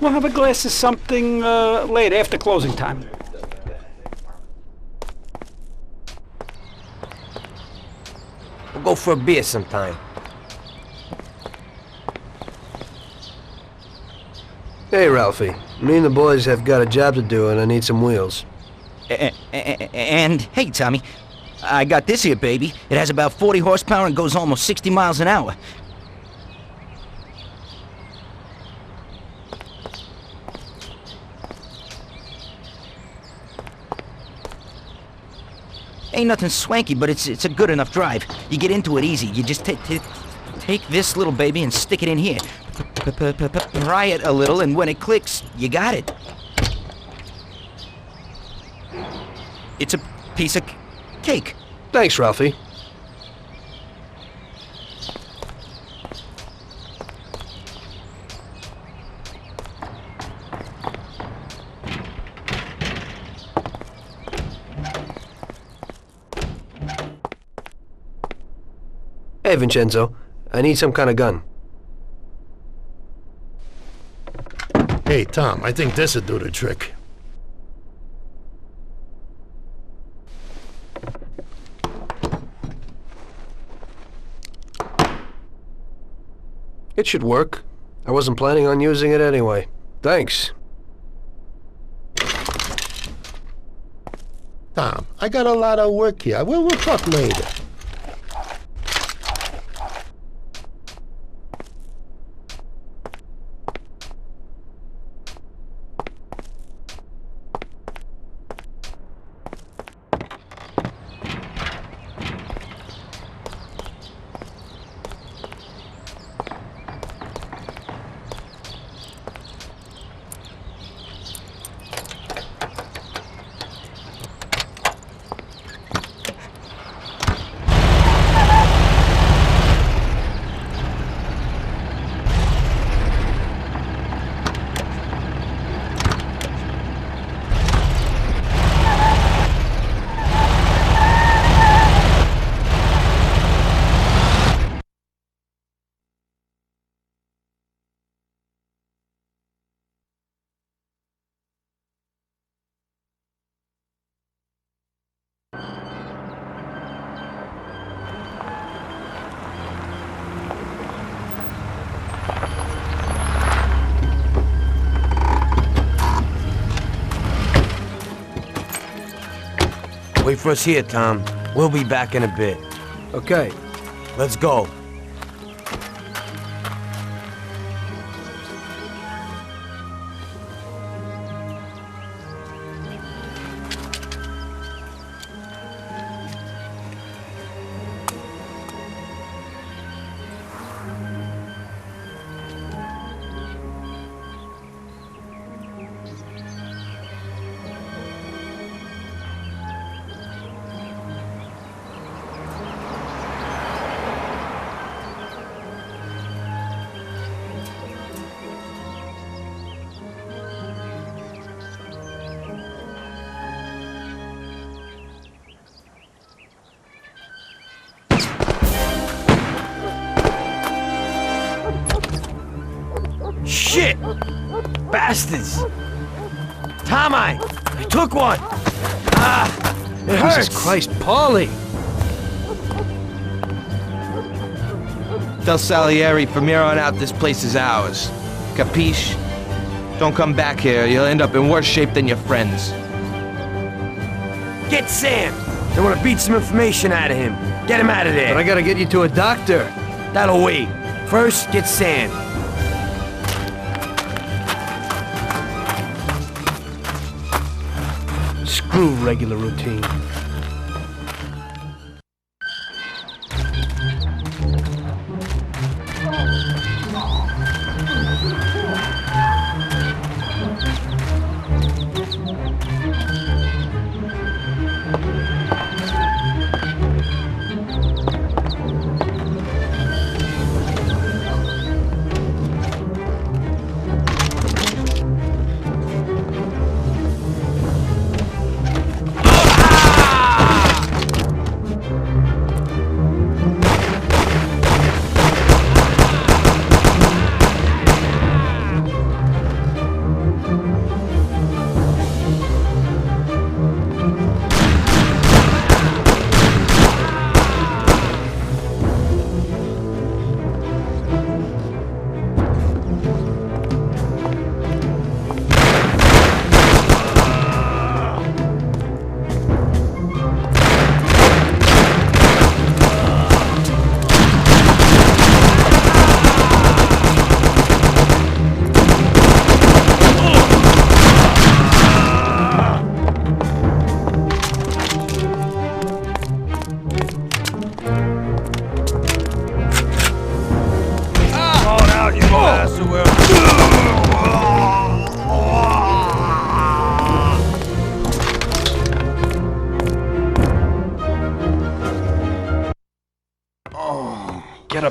We'll have a glass of something later, after closing time. We'll go for a beer sometime. Hey, Ralphie. Me and the boys have got a job to do, and I need some wheels. And, hey, Tommy, I got this here, baby. It has about 40 horsepower and goes almost 60 miles an hour. Ain't nothing swanky, but it's a good enough drive. You get into it easy. You just take this little baby and stick it in here. Pry it a little, and when it clicks, you got it. It's a piece of cake. Thanks, Ralphie. Hey, Vincenzo. I need some kind of gun. Hey, Tom, I think this'll do the trick. It should work. I wasn't planning on using it anyway. Thanks. Tom, I got a lot of work here. We'll talk later. Wait for us here, Tom. We'll be back in a bit. Okay. Let's go. Shit! Bastards! Tom, I took one! It hurts! Jesus Christ, Paulie! Tell Salieri from here on out this place is ours. Capiche? Don't come back here, you'll end up in worse shape than your friends. Get Sam! I want to beat some information out of him. Get him out of there. But I gotta get you to a doctor. That'll wait. First, get Sam. Screw regular routine.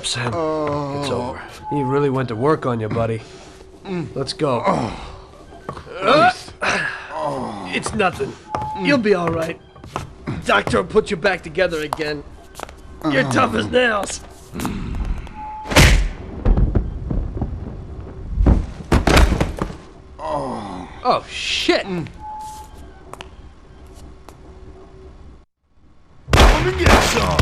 up, Sam. It's over. He really went to work on you, buddy. Let's go. It's nothing. You'll be all right. Doctor will put you back together again. You're tough as nails. Oh, shit. Come and get some.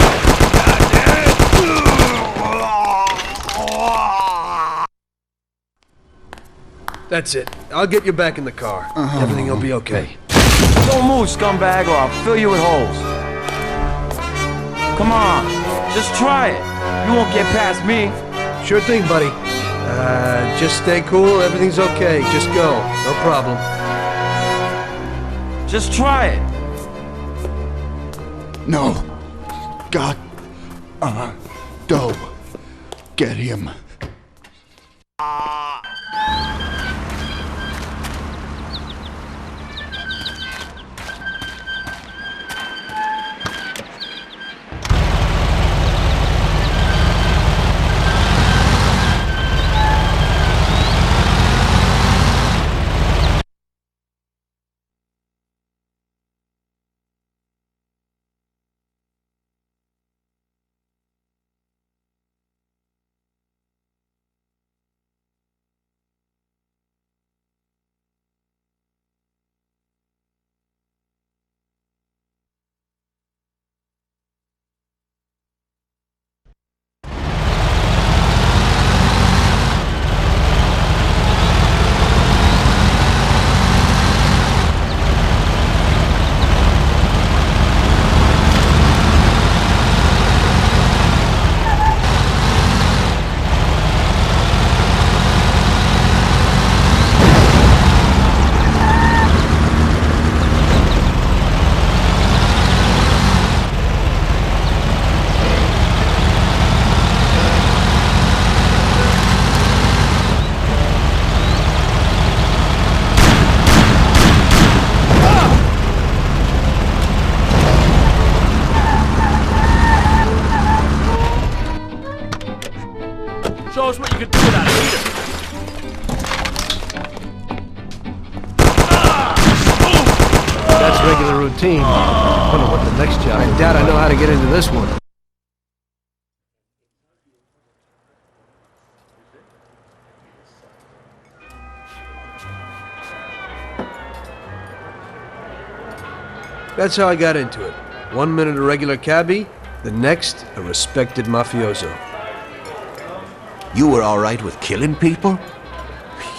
That's it. I'll get you back in the car. Everything will be okay. Don't move, scumbag, or I'll fill you with holes. Come on, just try it. You won't get past me. Sure thing, buddy. Just stay cool. Everything's okay. Just go. No problem. Just try it. No. God. Doe. Get him. Show us what you can do without a heater. That's regular routine. I wonder what the next job is. I doubt I know how to get into this one. That's how I got into it. 1 minute a regular cabbie, the next a respected mafioso. You were all right with killing people?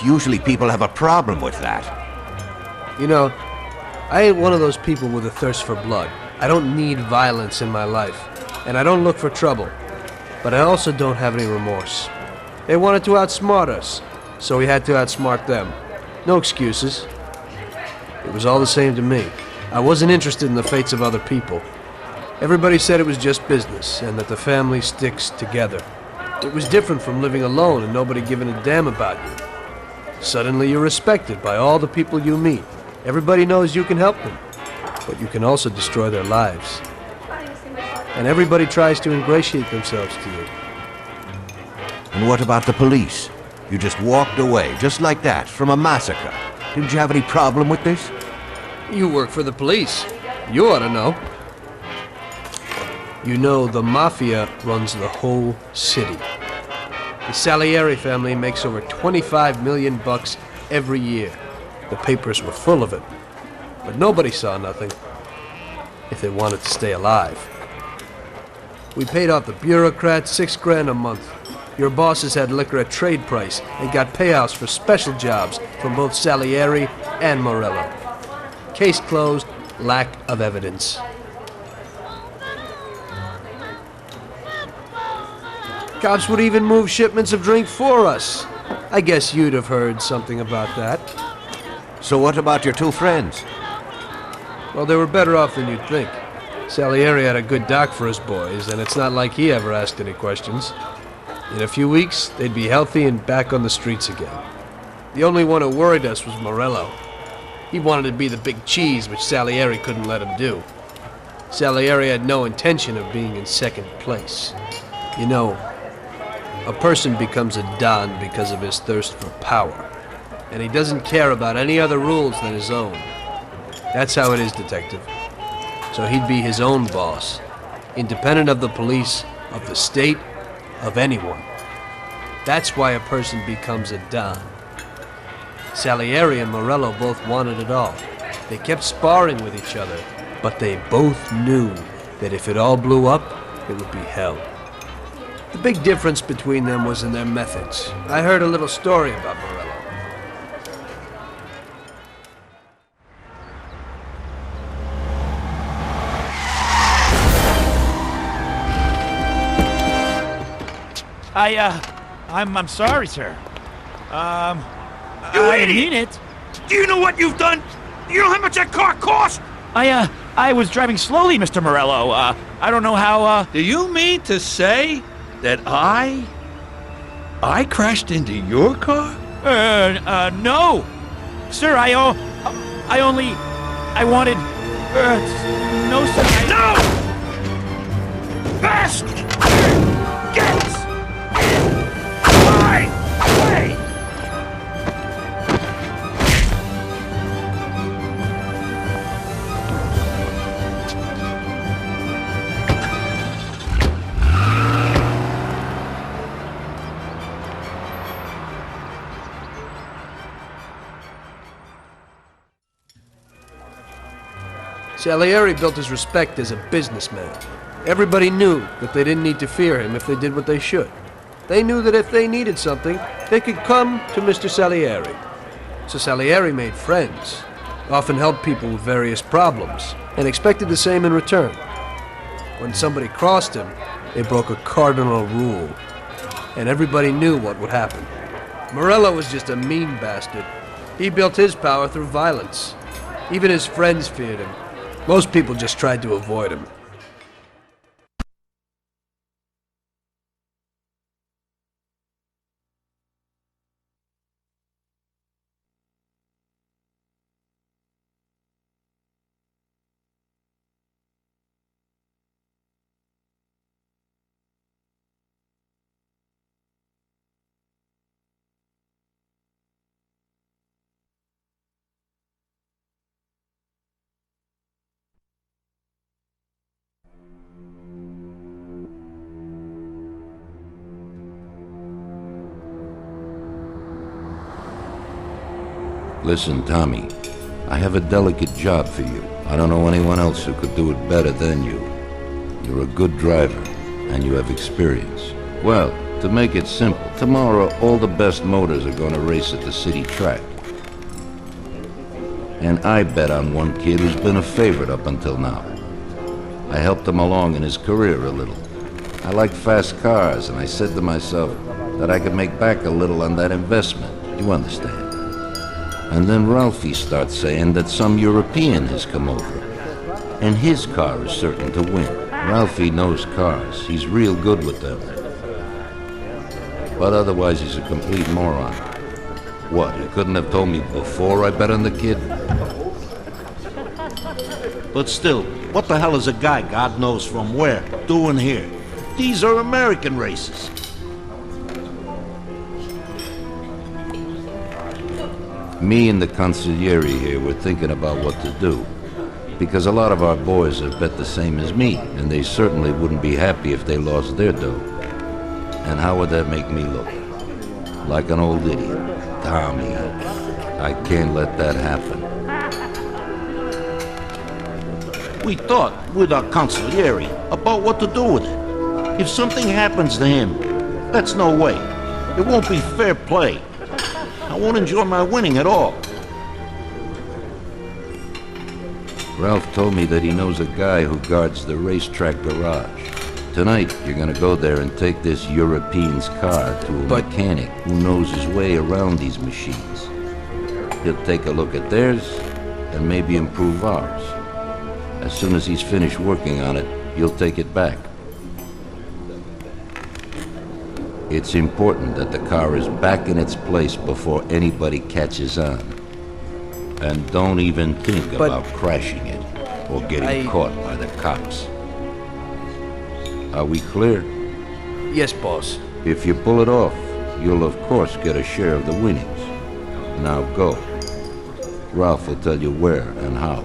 Usually people have a problem with that. You know, I ain't one of those people with a thirst for blood. I don't need violence in my life, and I don't look for trouble. But I also don't have any remorse. They wanted to outsmart us, so we had to outsmart them. No excuses. It was all the same to me. I wasn't interested in the fates of other people. Everybody said it was just business, and that the family sticks together. It was different from living alone and nobody giving a damn about you. Suddenly you're respected by all the people you meet. Everybody knows you can help them, but you can also destroy their lives. And everybody tries to ingratiate themselves to you. And what about the police? You just walked away, just like that, from a massacre. Didn't you have any problem with this? You work for the police. You ought to know. You know, the Mafia runs the whole city. The Salieri family makes over 25 million bucks every year. The papers were full of it. But nobody saw nothing if they wanted to stay alive. We paid off the bureaucrats $6 grand a month. Your bosses had liquor at trade price and got payouts for special jobs from both Salieri and Morello. Case closed, lack of evidence. Cops would even move shipments of drink for us. I guess you'd have heard something about that. So what about your two friends? Well, they were better off than you'd think. Salieri had a good doc for his boys, and it's not like he ever asked any questions. In a few weeks, they'd be healthy and back on the streets again. The only one who worried us was Morello. He wanted to be the big cheese, which Salieri couldn't let him do. Salieri had no intention of being in second place. You know, a person becomes a Don because of his thirst for power. And he doesn't care about any other rules than his own. That's how it is, Detective. So he'd be his own boss, independent of the police, of the state, of anyone. That's why a person becomes a Don. Salieri and Morello both wanted it all. They kept sparring with each other, but they both knew that if it all blew up, it would be hell. The big difference between them was in their methods. I heard a little story about Morello. I'm sorry, sir. I didn't mean it. Do you know what you've done? Do you know how much that car cost? I was driving slowly, Mr. Morello. I don't know how, Do you mean to say that I crashed into your car? no. Sir, I wanted, no, sir, No! Fast! Get in my way! Salieri built his respect as a businessman. Everybody knew that they didn't need to fear him if they did what they should. They knew that if they needed something, they could come to Mr. Salieri. So Salieri made friends, often helped people with various problems, and expected the same in return. When somebody crossed him, they broke a cardinal rule, and everybody knew what would happen. Morello was just a mean bastard. He built his power through violence. Even his friends feared him. Most people just tried to avoid him. Listen, Tommy, I have a delicate job for you. I don't know anyone else who could do it better than you. You're a good driver, and you have experience. Well, to make it simple, tomorrow all the best motors are going to race at the city track. And I bet on one kid who's been a favorite up until now. I helped him along in his career a little. I like fast cars, and I said to myself that I could make back a little on that investment. You understand? And then Ralphie starts saying that some European has come over, and his car is certain to win. Ralphie knows cars. He's real good with them. But otherwise, he's a complete moron. What, you couldn't have told me before I bet on the kid? But still, what the hell is a guy, God knows from where, doing here? These are American races. Me and the consigliere here were thinking about what to do. Because a lot of our boys have bet the same as me, and they certainly wouldn't be happy if they lost their dough. And how would that make me look? Like an old idiot. Tommy, I can't let that happen. We thought with our consigliere about what to do with it. If something happens to him, that's no way. It won't be fair play. I won't enjoy my winning at all. Ralph told me that he knows a guy who guards the racetrack garage. Tonight, you're gonna go there and take this European's car to a mechanic who knows his way around these machines. He'll take a look at theirs and maybe improve ours. As soon as he's finished working on it, you'll take it back. It's important that the car is back in its place before anybody catches on. And don't even think about crashing it or getting caught by the cops. Are we clear? Yes, boss. If you pull it off, you'll of course get a share of the winnings. Now go. Ralph will tell you where and how.